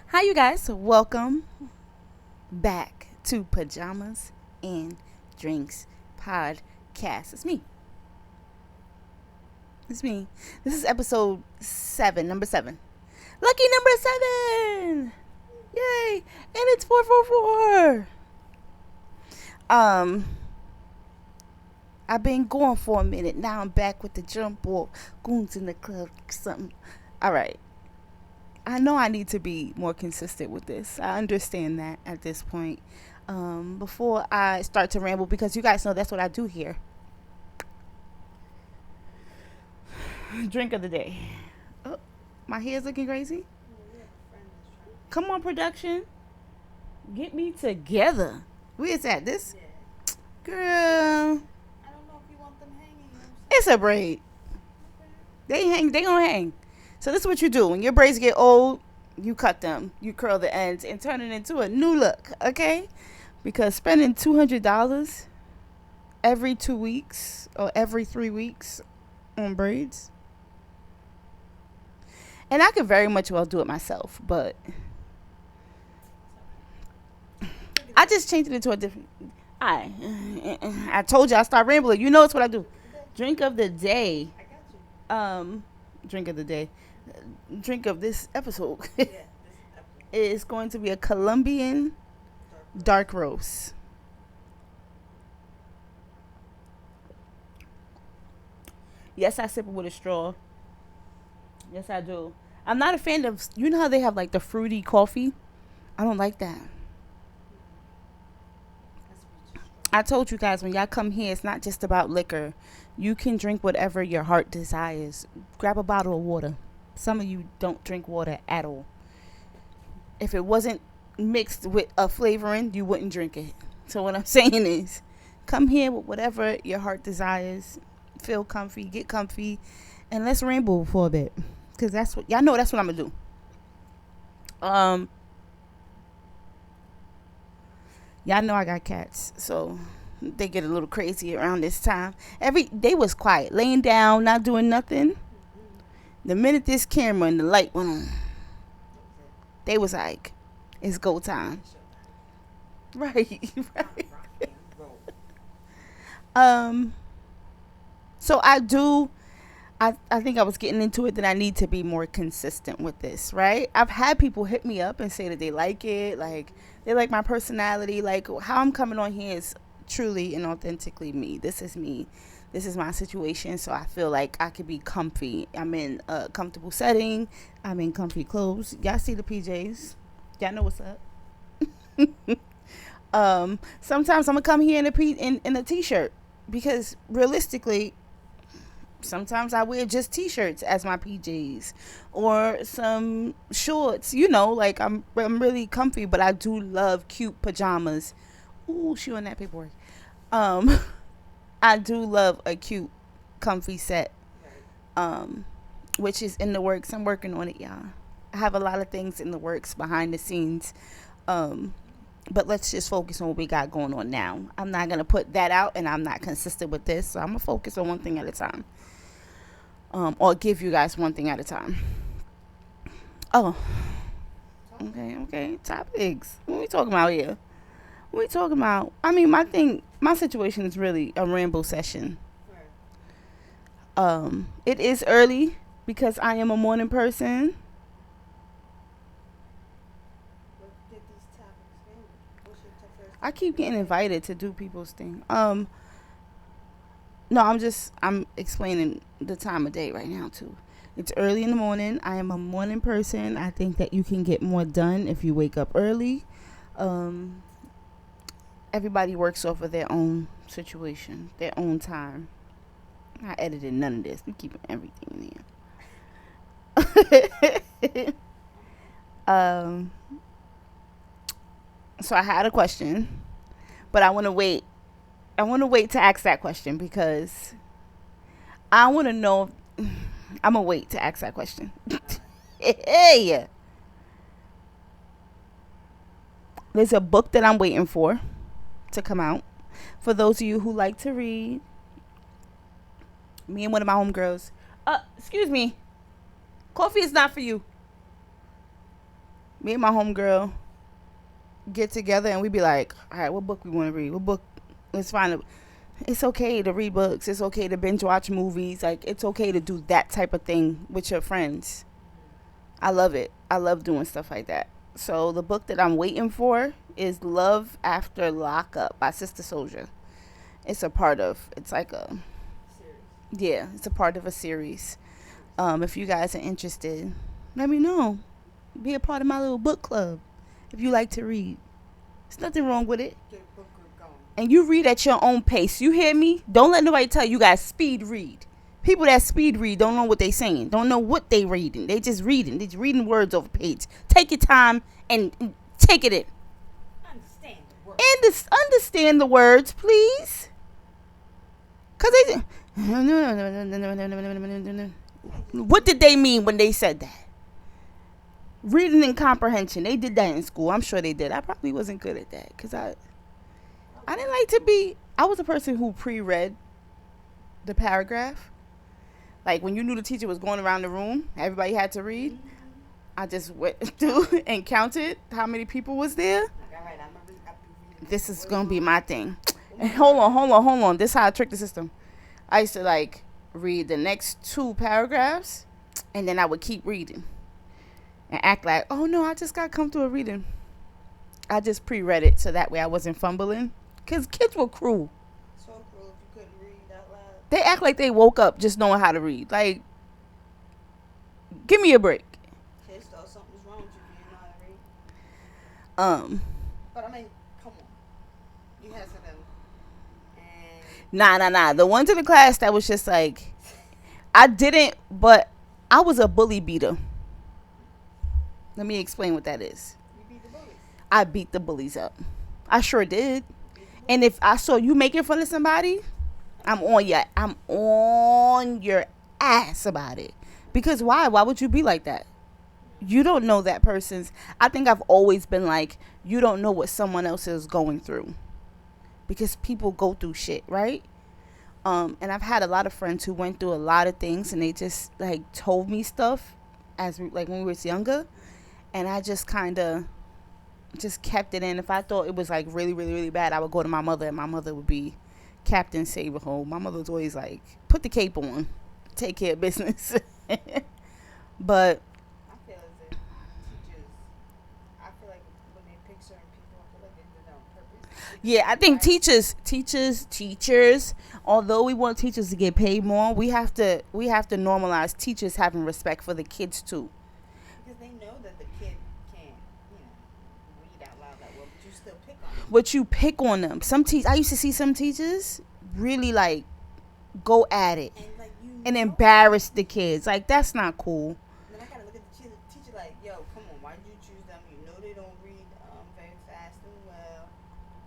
Hi, you guys. Welcome back to Pajamas and Drinks podcast. It's me. This is episode 7, number 7. Lucky number 7! Yay! And it's 444. I've been going for a minute. Now I'm back with the jump ball. Goons in the club. Something. All right. I know I need to be more consistent with this. I understand that at this point. Before I start to ramble, because you guys know that's what I do here. Drink of the day. Oh, my hair's looking crazy. Come on, production. Get me together. Where is that? This? Girl. I don't know if you want them hanging. It's a braid. They gonna hang. So this is what you do. When your braids get old, you cut them. You curl the ends and turn it into a new look, okay? Because spending $200 every 2 weeks or every 3 weeks on braids. And I could very much well do it myself, but I just changed it into a different... I told you I start rambling. You know it's what I do. Drink of the day. Drink of the day. Drink of this episode is going to be a Colombian dark roast. Yes, I sip it with a straw. Yes, I do. I'm not a fan of, you know how they have like the fruity coffee? I don't like that. I told you guys when y'all come here, it's not just about liquor. You can drink whatever your heart desires. Grab a bottle of water. Some of you don't drink water at all. If it wasn't mixed with a flavoring, you wouldn't drink it. So what I'm saying is, come here with whatever your heart desires. Feel comfy, get comfy, and let's ramble for a bit. Because that's what, y'all know that's what I'm going to do. Y'all know I got cats, so they get a little crazy around this time. They was quiet, laying down, not doing nothing. The minute this camera and the light went on, they was like, it's go time. Right. So I think I was getting into it that I need to be more consistent with this, right? I've had people hit me up and say that they like it, like they like my personality, like how I'm coming on here is truly and authentically me. This is me. This is my situation, so I feel like I could be comfy. I'm in a comfortable setting. I'm in comfy clothes. Y'all see the PJs. Y'all know what's up. Sometimes I'm going to come here in a t-shirt because realistically, sometimes I wear just t-shirts as my PJs or some shorts, like I'm really comfy, but I do love cute pajamas. Ooh, she on that paperwork. I do love a cute, comfy set, which is in the works. I'm working on it, y'all. I have a lot of things in the works behind the scenes, but let's just focus on what we got going on now. I'm not going to put that out, and I'm not consistent with this, so I'm going to focus on one thing at a time, or give you guys one thing at a time. Oh, okay, topics. What are we talking about here? What are we talking about? I mean, my situation is really a ramble session. It is early because I am a morning person. I keep getting invited to do people's thing. No, I'm explaining the time of day right now too. It's early in the morning. I am a morning person. I think that you can get more done if you wake up early. Everybody works off of their own situation, their own time. I edited none of this. I'm keeping everything in. So I had a question, but I want to wait. I want to wait to ask that question because I want to know. I'm going to wait to ask that question. Hey. There's a book that I'm waiting for to come out. For those of you who like to read, Me and one of my homegirls. Excuse me. Coffee is not for you. Me and my homegirl get together and we be like, all right, what book we want to read? What book? Let's find it. It's okay to read books. It's okay to binge watch movies. Like, it's okay to do that type of thing with your friends. I love it. I love doing stuff like that. So the book that I'm waiting for is Love After Lockup by Sister Soldier. It's a part of, it's like a, yeah, it's a part of a series. If you guys are interested, let me know. Be a part of my little book club if you like to read. There's nothing wrong with it. And you read at your own pace. You hear me? Don't let nobody tell you guys speed read. People that speed read don't know what they saying. Don't know what they reading. They just reading. They just reading words off a page. Take your time and take it in. Understand the words. And understand the words, please. Cause they. What did they mean when they said that? Reading and comprehension. They did that in school. I'm sure they did. I probably wasn't good at that because I didn't like to be. I was a person who pre-read the paragraph. Like when you knew the teacher was going around the room, everybody had to read. I just went through and counted how many people was there. This is gonna be my thing. And hold on. This is how I tricked the system. I used to like read the next 2 paragraphs, and then I would keep reading and act like, oh no, I just got comfortable reading. I just pre-read it so that way I wasn't fumbling. Cause kids were cruel. So cruel if you couldn't read out loud. They act like they woke up just knowing how to read. Like, give me a break. Kids thought something was wrong with you if you didn't know how to read. But I mean, come on. You had some of them. And Nah. The ones in the class that was just like, I didn't, but I was a bully beater. Let me explain what that is. you beat the bullies. I beat the bullies up. I sure did. And if I saw you making fun of somebody, I'm on your ass about it. Because why? Why would you be like that? You don't know that person's. I think I've always been like, you don't know what someone else is going through. Because people go through shit, right? And I've had a lot of friends who went through a lot of things and they just like told me stuff like when we was younger. And I just kind of just kept it in. If I thought it was like really, really, really bad, I would go to my mother and my mother would be Captain Save-A-Hole. My mother was always like, put the cape on, take care of business. But I feel as if teachers, I feel like when they pick certain people, I feel like they do that on purpose. yeah, I think teachers, although we want teachers to get paid more, we have to normalize teachers having respect for the kids too. Because they know that the kid can't, read out loud that well, but you still pick on them. But you pick on them. I used to see some teachers really like go at it And like and embarrass the kids. Like, that's not cool. Then I gotta look at the teacher like, yo, come on, why did you choose them? You know they don't read very fast and well.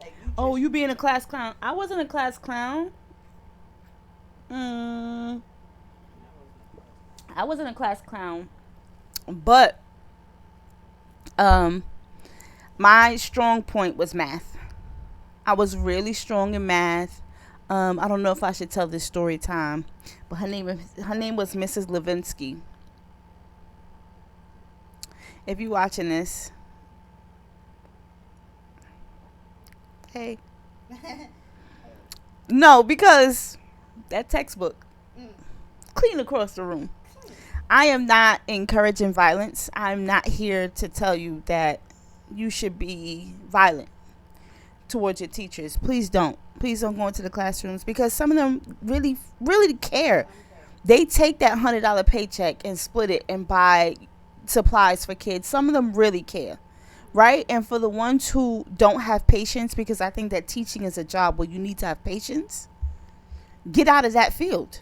Like you. Oh, you being a class clown? I wasn't a class clown. I wasn't a class clown, but my strong point was math. I was really strong in math. I don't know if I should tell this story time, but her name was Mrs. Levinsky. If you watching this, hey. No, because that textbook clean across the room. I am not encouraging violence. I'm not here to tell you that you should be violent towards your teachers. Please don't go into the classrooms because some of them really, really care. They take that $100 paycheck and split it and buy supplies for kids. Some of them really care, right? And for the ones who don't have patience, because I think that teaching is a job where you need to have patience, get out of that field.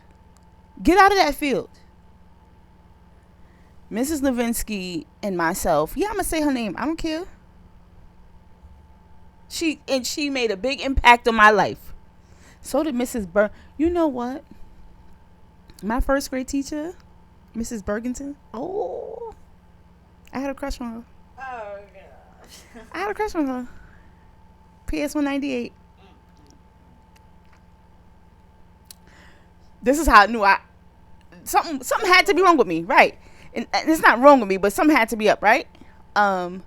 Get out of that field. Mrs. Levinsky and myself, I'm going to say her name. I don't care. She made a big impact on my life. So did Mrs. You know what? My first grade teacher, Mrs. Bergenton. Oh, I had a crush on her. Oh gosh. I had a crush on her. PS 198. This is how I knew something had to be wrong with me, right? And it's not wrong with me, but something had to be up, right? Um,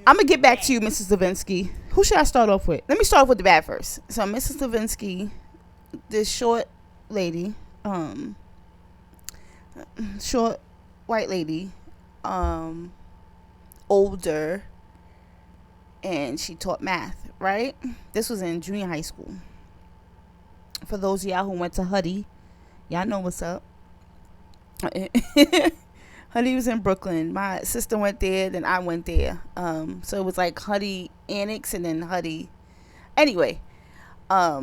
I'm gonna get back to you, Mrs. Levinsky. Who should I start off with? Let me start off with the bad first. So, Mrs. Levinsky, this short lady, short white lady, older, and she taught math, right? This was in junior high school. For those of y'all who went to Huddy, y'all know what's up. Huddy was in Brooklyn. My sister went there, then I went there. So it was like Huddy Annex and then Huddy. Anyway, I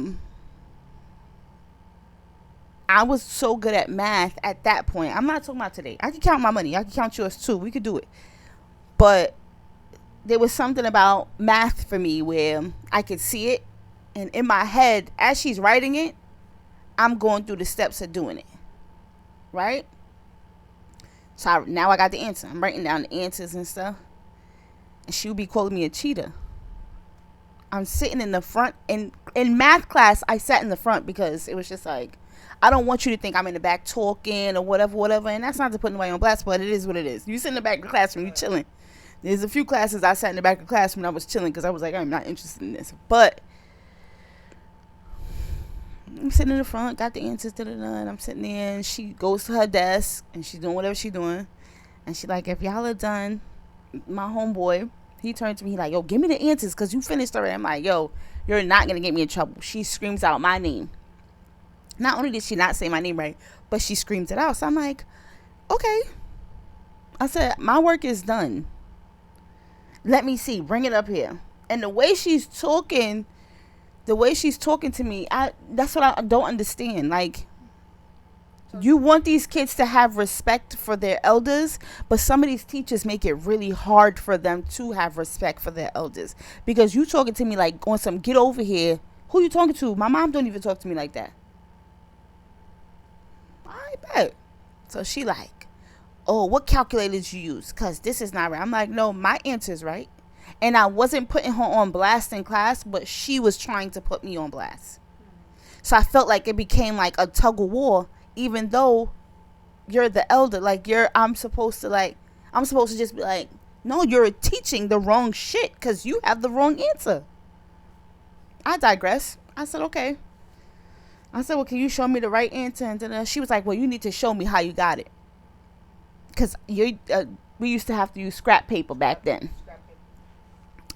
was so good at math at that point. I'm not talking about today. I could count my money. I could count yours too. We could do it. But there was something about math for me where I could see it. And in my head, as she's writing it, I'm going through the steps of doing it. Right? So now I got the answer. I'm writing down the answers and stuff. And she would be calling me a cheater. I'm sitting in the front. In math class, I sat in the front because it was just like, I don't want you to think I'm in the back talking or whatever. And that's not to put nobody on blast, but it is what it is. You sit in the back of the classroom, you chilling. There's a few classes I sat in the back of the classroom and I was chilling because I was like, I'm not interested in this. But I'm sitting in the front, got the answers, and I'm sitting there, and she goes to her desk, and she's doing whatever she's doing, and she like, if y'all are done, my homeboy, he turned to me, he like, yo, give me the answers, because you finished already. I'm like, yo, you're not going to get me in trouble. She screams out my name. Not only did she not say my name right, but she screams it out. So I'm like, okay. I said, my work is done. Let me see. Bring it up here. And the way she's talking to me, that's what I don't understand. Like, you want these kids to have respect for their elders, but some of these teachers make it really hard for them to have respect for their elders. Because you talking to me like on some get over here. Who you talking to? My mom don't even talk to me like that. I bet. So she like, oh, what calculators you use? Because this is not right. I'm like, no, my answer's right. And I wasn't putting her on blast in class, but she was trying to put me on blast. So I felt like it became like a tug of war, even though you're the elder. Like, I'm supposed to just be like, no, you're teaching the wrong shit because you have the wrong answer. I digress. I said, okay. I said, well, can you show me the right answer? And then she was like, well, you need to show me how you got it. Because we used to have to use scrap paper back then.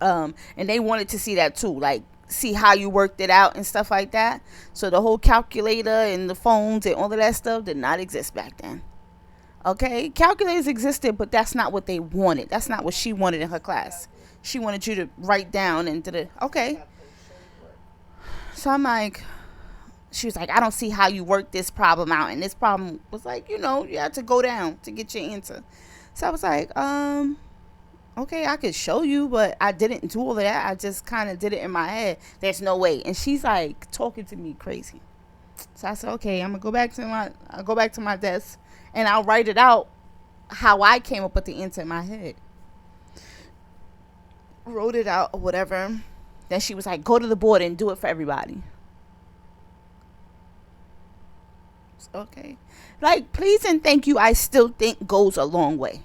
And they wanted to see that too, like see how you worked it out and stuff like that. So the whole calculator and the phones and all of that stuff did not exist back then. Okay, calculators existed, but that's not what they wanted. That's not what she wanted in her class. She wanted you to write down and okay. So I'm like, she was like, I don't see how you worked this problem out. And this problem was like, you had to go down to get your answer. So I was like, okay, I could show you, but I didn't do all of that. I just kind of did it in my head. There's no way. And she's like talking to me crazy. So I said, okay, I'll go back to my desk and I'll write it out how I came up with the answer in my head. Wrote it out or whatever. Then she was like, go to the board and do it for everybody. Okay. Like, please and thank you, I still think goes a long way.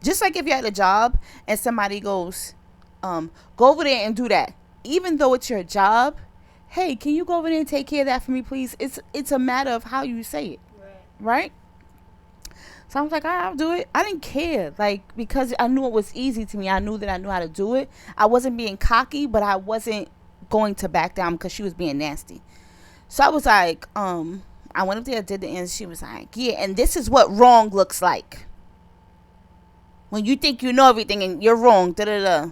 Just like if you're at a job and somebody goes, go over there and do that. Even though it's your job, hey, can you go over there and take care of that for me, please? It's a matter of how you say it. Right? So I was like, I'll do it. I didn't care. Like, because I knew it was easy to me. I knew that I knew how to do it. I wasn't being cocky, but I wasn't going to back down because she was being nasty. So I was like, I went up there, did the answer. She was like, yeah, and this is what wrong looks like. When you think you know everything and you're wrong, da-da-da.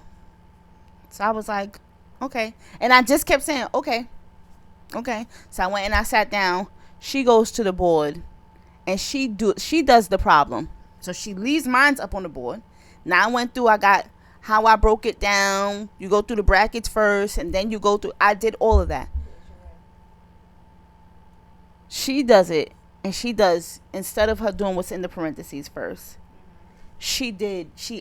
So I was like, okay. And I just kept saying, okay. So I went and I sat down. She goes to the board and she does the problem. So she leaves mine up on the board. Now I went through, I got how I broke it down. You go through the brackets first and then you go through, I did all of that. She does it and she does, instead of her doing what's in the parentheses first. She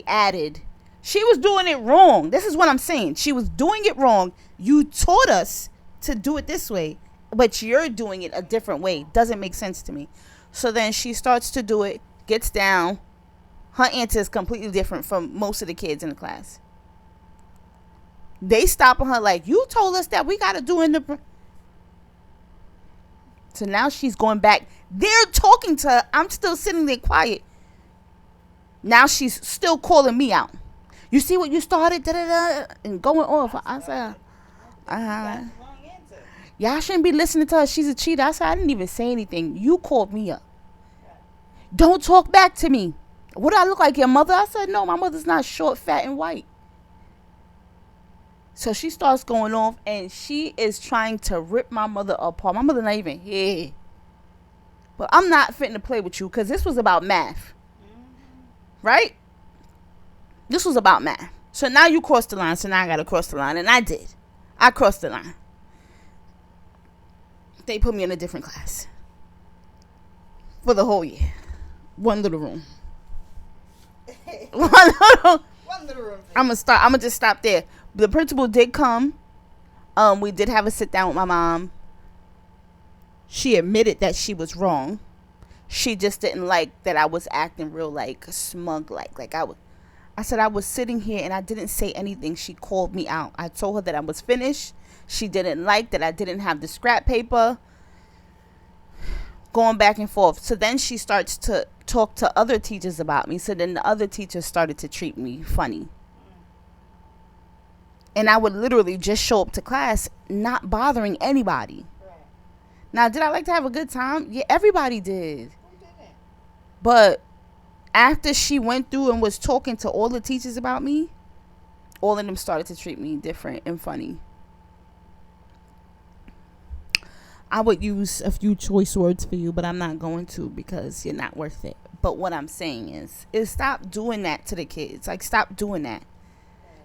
added. She was doing it wrong. This is what I'm saying. She was doing it wrong. You taught us to do it this way. but you're doing it a different way. Doesn't make sense to me. So then she starts to do it, gets down. Her answer is completely different from most of the kids in the class. They stopping her like, you told us that we got to do in the... So now she's going back. They're talking to her. I'm still sitting there quiet. Now she's still calling me out. You see what you started? Da, da, da, and going off. I said, y'all shouldn't be listening to her. She's a cheater. I said, I didn't even say anything. You called me up. Don't talk back to me. What do I look like, your mother? I said, no, my mother's not short, fat, and white. So she starts going off, and she is trying to rip my mother apart. My mother not even here. But I'm not fitting to play with you because this was about math. Right? This was about math. So now you crossed the line, so now I got to cross the line. And I did. I crossed the line. They put me in a different class. For the whole year. One little room. One little room. I'm gonna just stop there. The principal did come. We did have a sit down with my mom. She admitted that she was wrong. She just didn't like that I was acting real like smug, like I said I was sitting here and I didn't say anything. She called me out. I told her that I was finished. She didn't like that I didn't have the scrap paper. Going back and forth. So then she starts to talk to other teachers about me. So then the other teachers started to treat me funny. And I would literally just show up to class not bothering anybody. Right. Now, did I like to have a good time? Yeah, everybody did. Who didn't? But after she went through and was talking to all the teachers about me, all of them started to treat me different and funny. I would use a few choice words for you, but I'm not going to because you're not worth it. But what I'm saying is stop doing that to the kids. Like, stop doing that.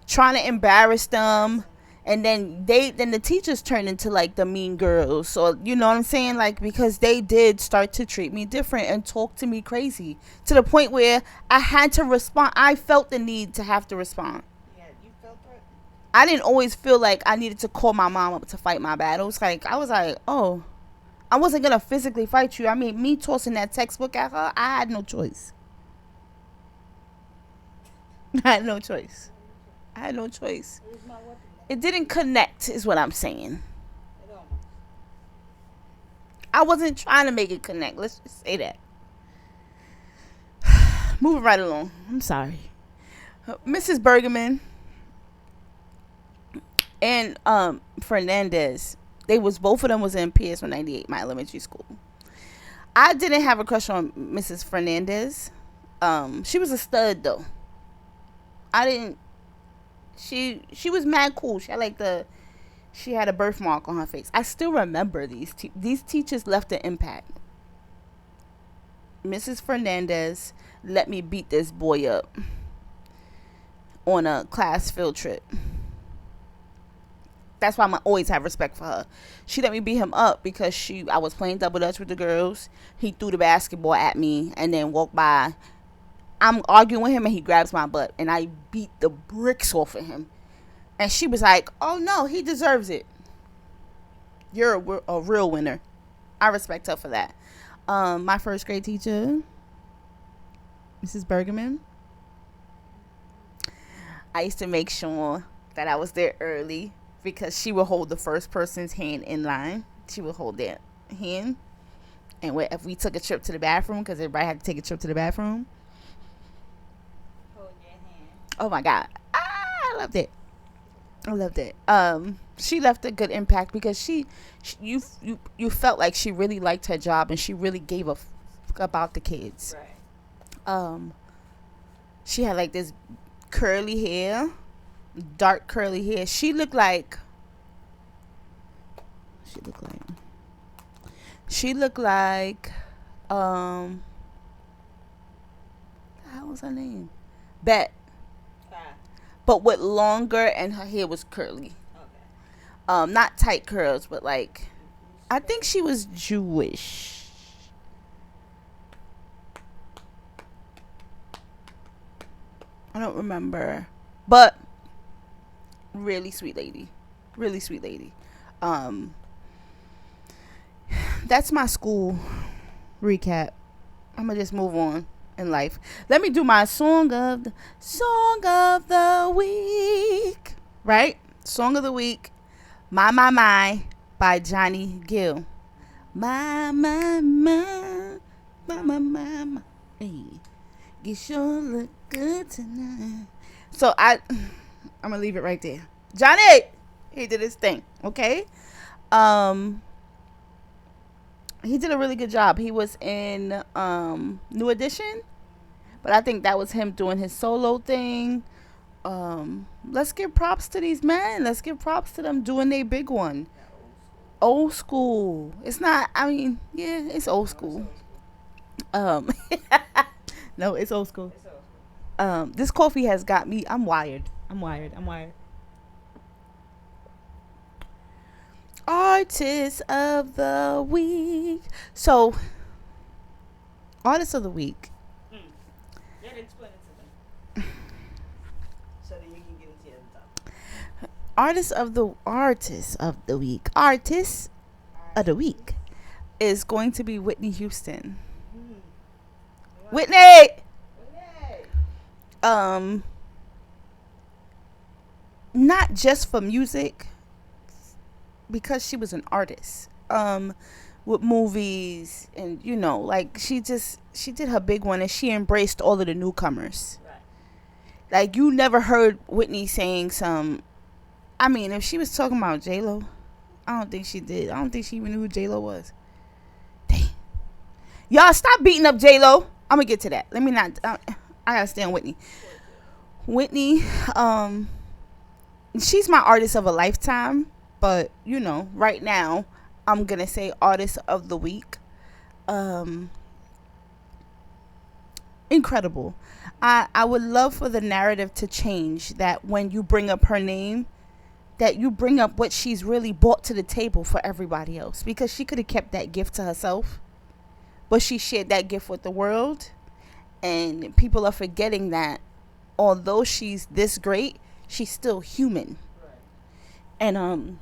Trying to embarrass them. And then the teachers turn into like the mean girls. So, you know what I'm saying? Like, because they did start to treat me different and talk to me crazy. To the point where I had to respond. I felt the need to have to respond. I didn't always feel like I needed to call my mom up to fight my battles. Like, I was like, oh, I wasn't going to physically fight you. I mean, me tossing that textbook at her, I had no choice. I had no choice. It didn't connect, is what I'm saying. I wasn't trying to make it connect. Let's just say that. Moving right along. I'm sorry. Mrs. Bergman and Fernandez, both of them was in PS 198, my elementary school. I didn't have a crush on Mrs. Fernandez. She was a stud though. She was mad cool. She had a birthmark on her face. I still remember these teachers left an impact. Mrs. Fernandez let me beat this boy up on a class field trip. That's why I'm always have respect for her. She let me beat him up because I was playing double dutch with the girls. He threw the basketball at me and then walked by. I'm arguing with him and he grabs my butt and I beat the bricks off of him. And she was like, oh no, he deserves it. You're a real winner. I respect her for that. My first grade teacher, Mrs. Bergman. I used to make sure that I was there early because she would hold the first person's hand in line. She would hold their hand. And if we took a trip to the bathroom, because everybody had to take a trip to the bathroom. Hold your hand. Oh my God. I loved it. She left a good impact because you felt like she really liked her job and she really gave a fuck about the kids. Right. She had like this curly hair, dark curly hair. She looked like how was her name? Bet. But with longer and her hair was curly. Okay. Not tight curls, but like I think she was Jewish. I don't remember. But really sweet lady. that's my school recap. I'm gonna just move on in life. Let me do my song of the week. Right? Song of the week. My by Johnny Gill. My. Hey, you sure look good tonight. So I'm gonna leave it right there. Johnny, he did his thing. Okay. He did a really good job. He was in New Edition, but I think that was him doing his solo thing. Let's give props to these men. Let's give props to them doing their big one. Old school. It's not. I mean, yeah, it's old school. Um, no, it's old school. This coffee has got me. I'm wired. Artist of the week. So, artist of the week. Yeah, explain it to me. So that you can get into the top. Artist of the week. Artist of the week is going to be Whitney Houston. Whitney. Not just for music, because she was an artist. With movies and like she did her big one and she embraced all of the newcomers. Right. Like you never heard Whitney saying some. I mean, if she was talking about J-Lo, I don't think she did. I don't think she even knew who J-Lo was. Dang. Y'all stop beating up J-Lo. I'm gonna get to that. Let me not. I gotta stay on Whitney. Whitney, she's my artist of a lifetime. But right now, I'm gonna say artist of the week. Incredible. I would love for the narrative to change, that when you bring up her name, that you bring up what she's really brought to the table for everybody else, because she could have kept that gift to herself, but she shared that gift with the world, and people are forgetting that although she's this great, she's still human. And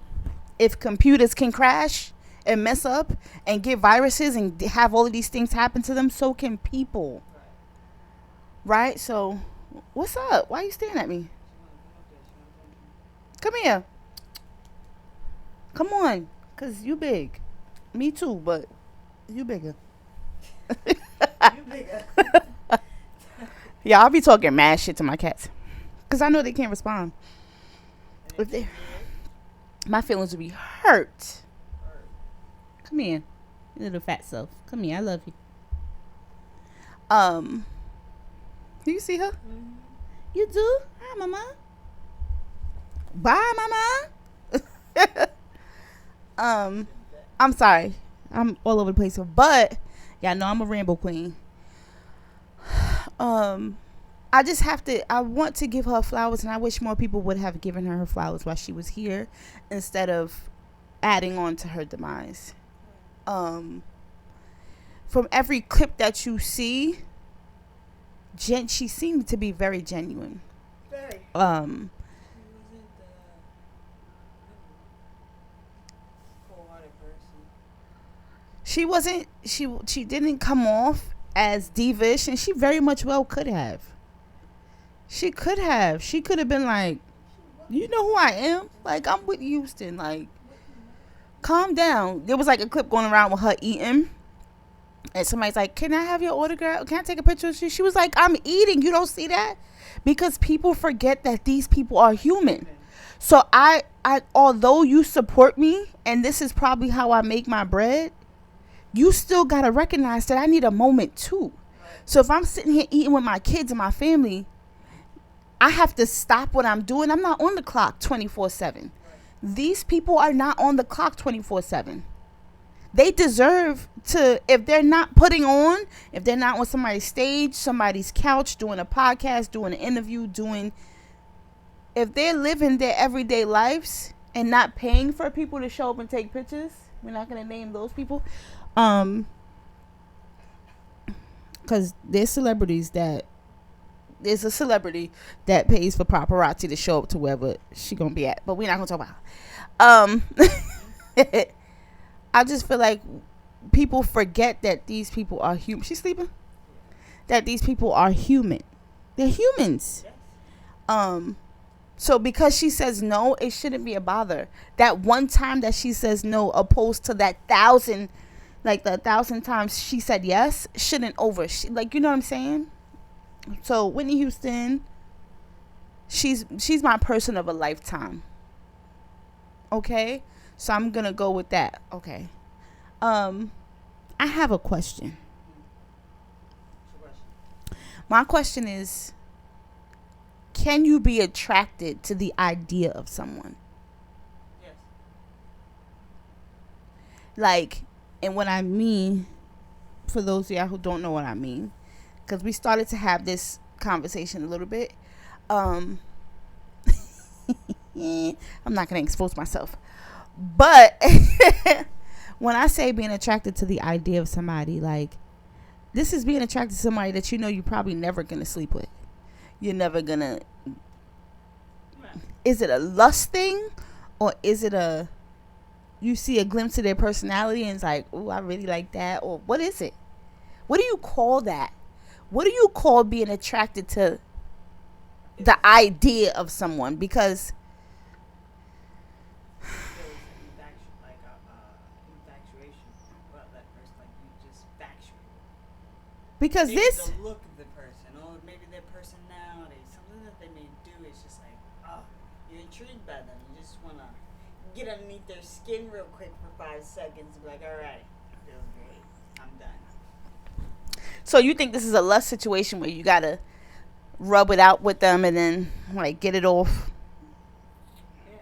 if computers can crash and mess up and get viruses and have all of these things happen to them, so can people. Right? So, what's up? Why are you staring at me? Come here. Come on. Because you big. Me too, but you bigger. You bigger. Yeah, I'll be talking mad shit to my cats. Because I know they can't respond. If they... My feelings would be hurt. Come here, you little fat self. Come here, I love you. Do you see her? Mm-hmm. You do? Hi, mama. Bye, mama. I'm sorry. I'm all over the place, but y'all know I'm a ramble queen. I just have to, I want to give her flowers, and I wish more people would have given her flowers while she was here instead of adding on to her demise. From every clip that you see, she seemed to be very genuine. Very. She wasn't, she didn't come off as divish, and she very much well could have. She could have been like, you know who I am? Like, I'm Whitney Houston. Like, calm down. There was like a clip going around with her eating, and somebody's like, can I have your autograph? Can I take a picture with you? She was like, I'm eating. You don't see that? Because people forget that these people are human. So I although you support me, and this is probably how I make my bread, you still got to recognize that I need a moment too. So if I'm sitting here eating with my kids and my family, I have to stop what I'm doing. I'm not on the clock 24/7. These people are not on the clock 24/7. They deserve to, if they're not putting on, if they're not on somebody's stage, somebody's couch, doing a podcast, doing an interview, if they're living their everyday lives and not paying for people to show up and take pictures, we're not going to name those people. Because there's a celebrity that pays for paparazzi to show up to wherever she gonna be at, but we're not gonna talk about I just feel like people forget that these people are human. She's sleeping. Yeah. That these people are human. They're humans. Yes. So because she says no, it shouldn't be a bother. That one time that she says no, opposed to that thousand, like the 1,000 times she said yes, shouldn't like, you know what I'm saying? So Whitney Houston, she's my person of a lifetime. Okay, so I'm gonna go with that. Okay. I have a question. What's your question? My question is, can you be attracted to the idea of someone? Yes. Like, and what I mean, for those of y'all who don't know what I mean, because we started to have this conversation a little bit. I'm not going to expose myself. But when I say being attracted to the idea of somebody, like, this is being attracted to somebody that you know you're probably never going to sleep with. You're never going to. Is it a lust thing? Or is it a. You see a glimpse of their personality and it's like, oh, I really like that? Or what is it? What do you call that? What do you call being attracted to the idea of someone? Because Infatuation about that person, like you just factual. because Maybe this the look of the person, or maybe their personality, something that they may do is just like, oh, you're intrigued by them. You just wanna get underneath their skin real quick for 5 seconds and be like, all right, feels great, I'm done. so you think this is a lust situation where you gotta rub it out with them and then like get it off? Yeah.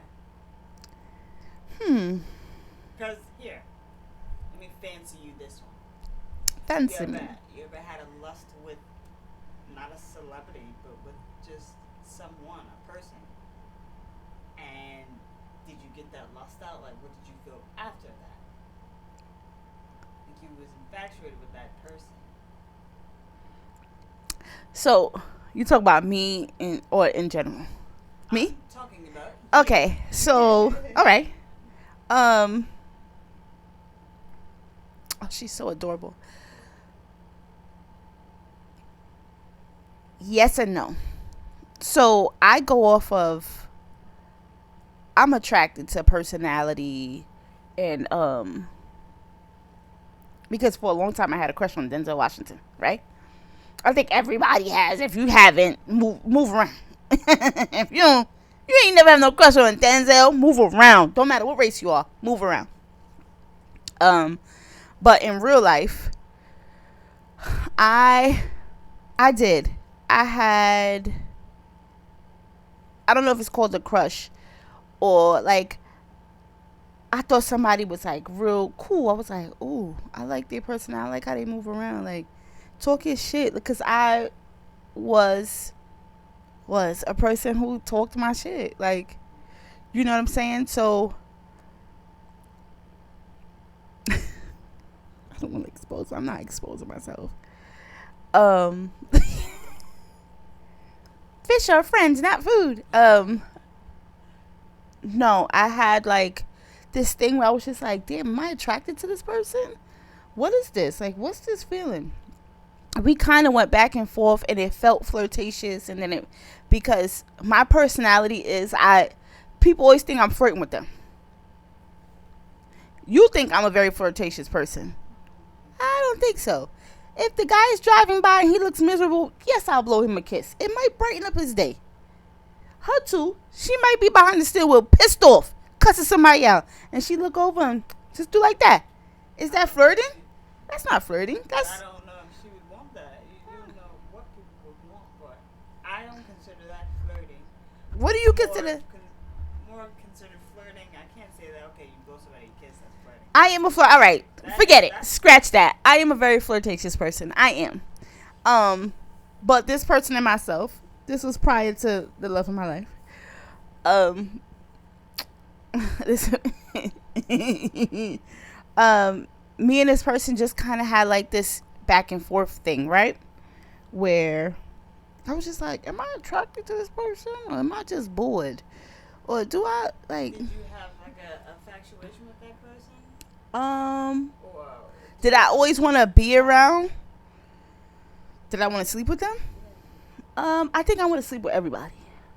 Because here, let me fancy you this one. Fancy me. You ever had a lust with not a celebrity, but with just someone, a person? And did you get that lust out? Like, what did you feel after that? Like you was infatuated with that person. So you talk about me or in general? Me? I'm talking about. Okay. So all right. Oh, she's so adorable. Yes and no. So I go off of, I'm attracted to personality and because for a long time I had a crush on Denzel Washington, right? I think everybody has. If you haven't, move around. If you ain't never have no crush on Denzel, move around. Don't matter what race you are, move around. But in real life, I did. I had, I don't know if it's called a crush or like, I thought somebody was like real cool. I was like, ooh, I like their personality. I like how they move around. Like, talk your shit. Because I was a person who talked my shit. Like, you know what I'm saying? So, I don't want to expose. I'm not exposing myself. Fish are friends, not food. No, I had like this thing where I was just like, damn, am I attracted to this person? What is this? Like, what's this feeling? We kind of went back and forth and it felt flirtatious. And then because my personality is, people always think I'm flirting with them. You think I'm a very flirtatious person. I don't think so. If the guy is driving by and he looks miserable, yes, I'll blow him a kiss. It might brighten up his day. Her too. She might be behind the steering wheel, pissed off, cussing somebody out. And she look over and just do like that. Is that flirting? That's not flirting. That's... I don't know if she would want that. You don't know what people would want, but I don't consider that flirting. What do you consider? More considered flirting. I can't say that, okay, you blow somebody a kiss, that's flirting. I am a flirt. All right. Forget it. Scratch that. I am a very flirtatious person. I am. But this person and myself, this was prior to the love of my life. This me and this person just kind of had like this back and forth thing, right? Where I was just like, am I attracted to this person or am I just bored? Or do I like... Did you have like a infatuation with that person? Um, Or Did I always want to be around? Did I want to sleep with them? I think I want to sleep with everybody.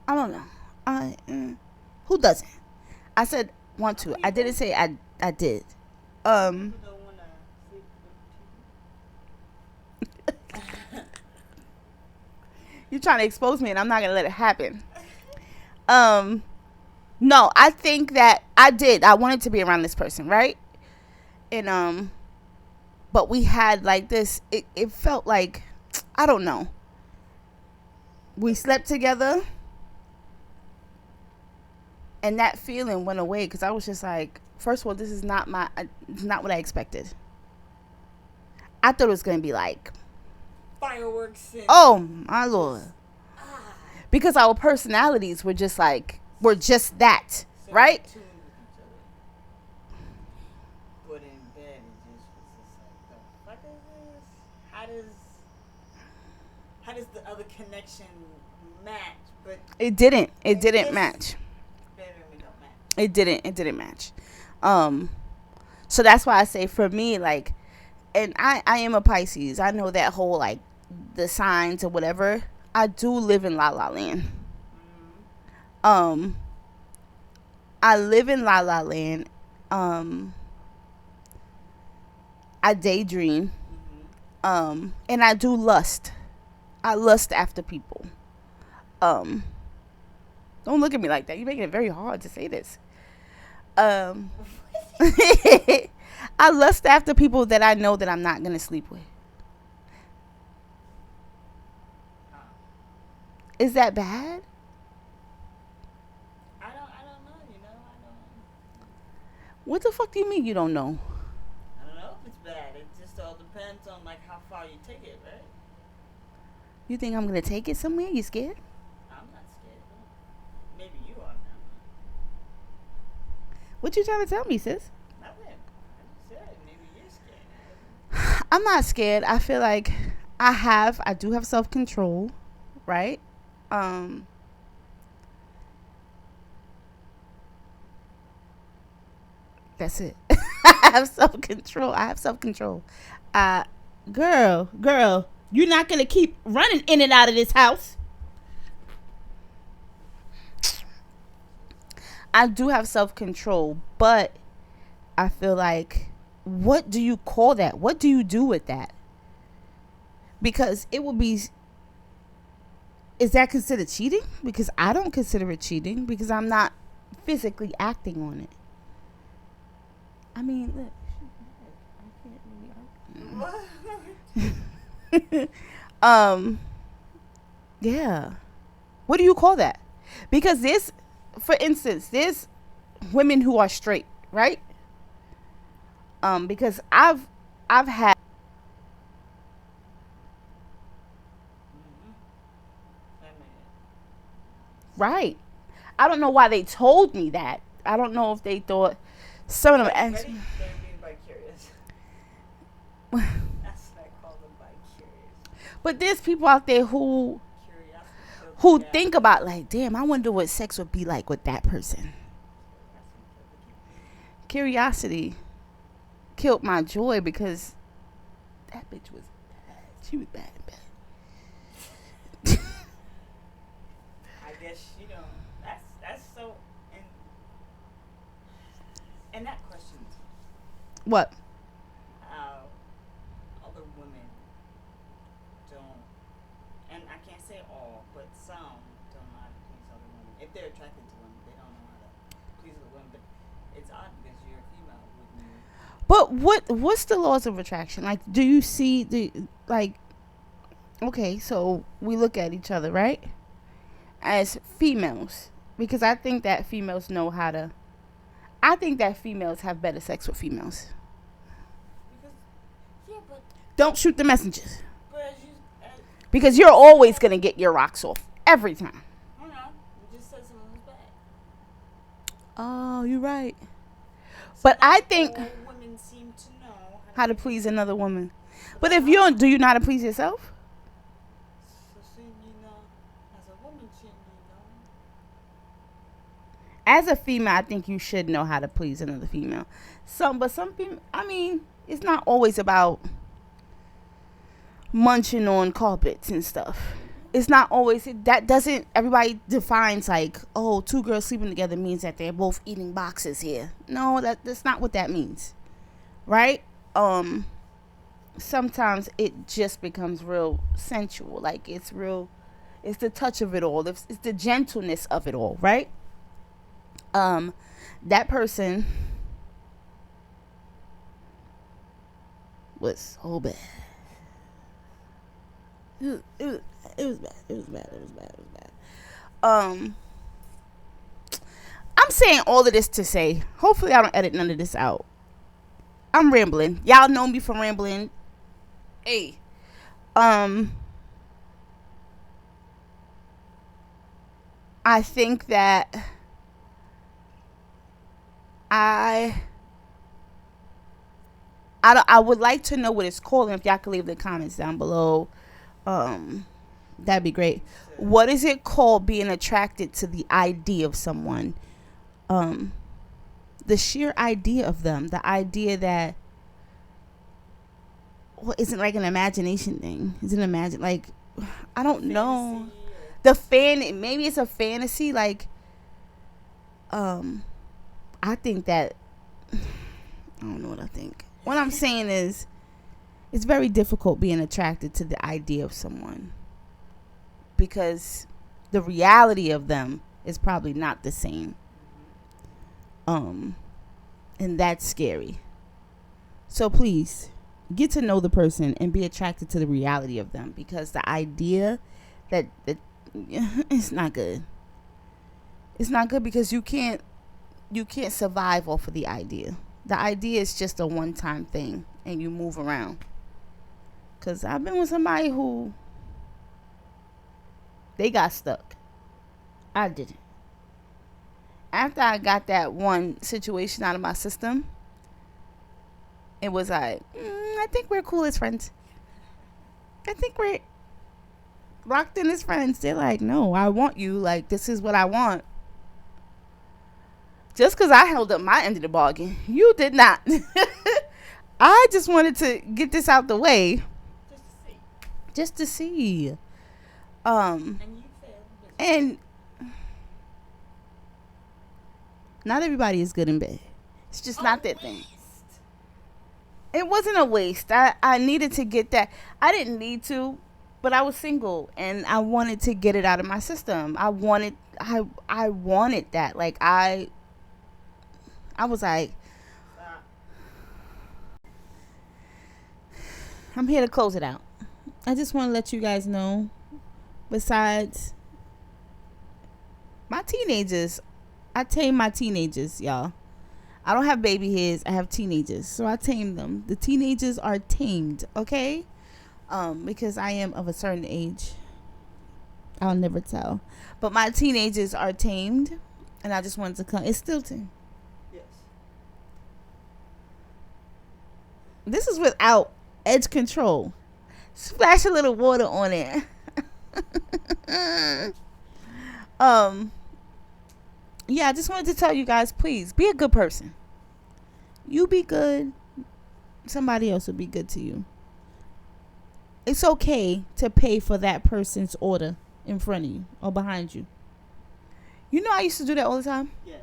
I don't know. Who doesn't? I said want to. I didn't say I did. People don't want to sleep with You're trying to expose me, and I'm not gonna let it happen. No, I think that I did. I wanted to be around this person, right? And but we had like this. It felt like, I don't know. We slept together, and that feeling went away because I was just like, first of all, this is not not what I expected. I thought it was gonna be like, fireworks. And oh my lord, ah, because our personalities were just like, were just that, so right? in tune with each other. But in bed, it just was just like, the fuck is this? How does the other connection match? But It didn't. It didn't this match. bedroom, it don't match. It didn't. It didn't match. So that's why I say for me, like, and I am a Pisces. I know that whole like the signs or whatever. I do live in La La Land. Mm-hmm. I live in La La Land. I daydream. And I do lust. I lust after people. Don't look at me like that. You're making it very hard to say this. I lust after people that I know that I'm not gonna sleep with. Is that bad? I don't know. You know, I don't. What the fuck do you mean you don't know? I don't know if it's bad. It just all depends on like how far you take it, right? You think I'm gonna take it somewhere? You scared? I'm not scared. Maybe you are now. What you trying to tell me, sis? Nothing. I just said maybe you're scared. I'm not scared. I feel like I do have self-control, right? That's it. I have self-control. Girl, you're not gonna keep running in and out of this house. I do have self-control, but I feel like, what do you call that? What do you do with that? Because it would be, is that considered cheating? Because I don't consider it cheating because I'm not physically acting on it. I mean, look, I can't really argue. Yeah. What do you call that? Because this, for instance, there's women who are straight, right? Because I've had, right. I don't know why they told me that. I don't know if they thought some of them. Ready? They're being vicarious. That's what I call them, vicarious. But there's people out there who Curiosity. think about like, damn, I wonder what sex would be like with that person. Curiosity killed my joy because that bitch was bad. She was bad. I guess you know that's so. And that question, What? how other women don't, and I can't say all, but some don't know how to please other women. If they're attracted to women, they don't know how to please other women. But it's odd because you're a female with me. But what's the laws of attraction? Like, do you see the, like, okay, so we look at each other, right? As females, because I think that females know how to. I think that females have better sex with females. Because yeah, but Don't shoot the messengers, as you, because you're always gonna get your rocks off every time. I don't know, you just said someone was bad. Oh, you're right. So But now I think all women seem to know how to please another woman. But if you don't, do you know how to please yourself? So shouldn't you know, as a woman, shouldn't you know? As a female, I think you should know how to please another female. Some female, I mean, it's not always about munching on carpets and stuff. It's not always that. Doesn't everybody defines like, oh, two girls sleeping together means that they're both eating boxes here? No, that's not what that means, right? Um, Sometimes it just becomes real sensual. Like it's real. It's the touch of it all. It's the gentleness of it all, right? Um, that person was so bad. It was, it was bad. It was bad. It was bad. It was bad. Um, I'm saying all of this to say, hopefully I don't edit none of this out. I'm rambling. Y'all know me from rambling. Hey, um, I think that I I would like to know what it's called, and if y'all could leave the comments down below, um, that'd be great. What is it called? Being attracted to the idea of someone, um, the sheer idea of them, the idea that well, isn't like an imagination thing. Is it imagine like I don't know the fan. Maybe it's a fantasy. Like I think that I don't know what I think. What I'm saying is, it's very difficult being attracted to the idea of someone because the reality of them is probably not the same. Um, and that's scary. So please get to know the person and be attracted to the reality of them because the idea that it's not good. It's not good because you can't survive off of the idea. The idea is just a one-time thing and you move around. Cause I've been with somebody who they got stuck. I didn't. After I got that one situation out of my system, it was like, I think we're cool as friends. I think we're locked in as friends. They're like, no, I want you. Like, this is what I want. Just because I held up my end of the bargain, you did not. I just wanted to get this out the way. Just to see. And you failed. And not everybody is good in bed. It's just not that thing. It wasn't a waste. I needed to get that. I didn't need to, but I was single and I wanted to get it out of my system. I wanted that. Like I was like, I'm here to close it out. I just want to let you guys know, besides my teenagers, I tame my teenagers, y'all. I don't have baby hairs. I have teenagers. So I tame them. The teenagers are tamed, okay? Because I am of a certain age. I'll never tell. But my teenagers are tamed. And I just wanted to come. It's still tamed. Yes. This is without edge control. Splash a little water on it. Yeah, I just wanted to tell you guys, please be a good person. You be good, somebody else will be good to you. It's okay to pay for that person's order in front of you or behind you. You know, I used to do that all the time. Yeah.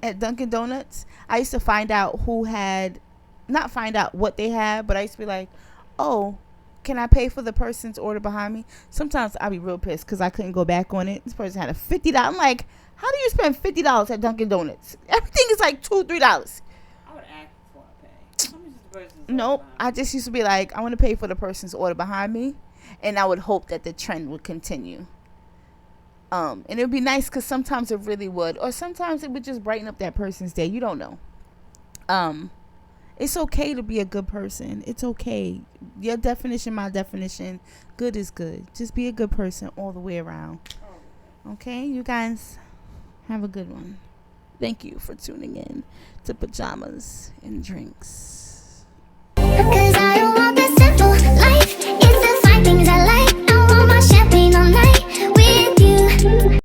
At Dunkin' Donuts. I used to find out who had, not find out what they had, but I used to be like, oh, can I pay for the person's order behind me? Sometimes I'd be real pissed because I couldn't go back on it. This person had a $50. I'm like, how do you spend $50 at Dunkin' Donuts? Everything is like $2, $3. I would ask before I pay. How much is the person's Nope. order I just used to be like, I want to pay for the person's order behind me, and I would hope that the trend would continue. And it would be nice because sometimes it really would, or sometimes it would just brighten up that person's day. You don't know. It's okay to be a good person. It's okay. Your definition, my definition, good is good. Just be a good person all the way around. Okay, you guys have a good one. Thank you for tuning in to Pajamas and Drinks.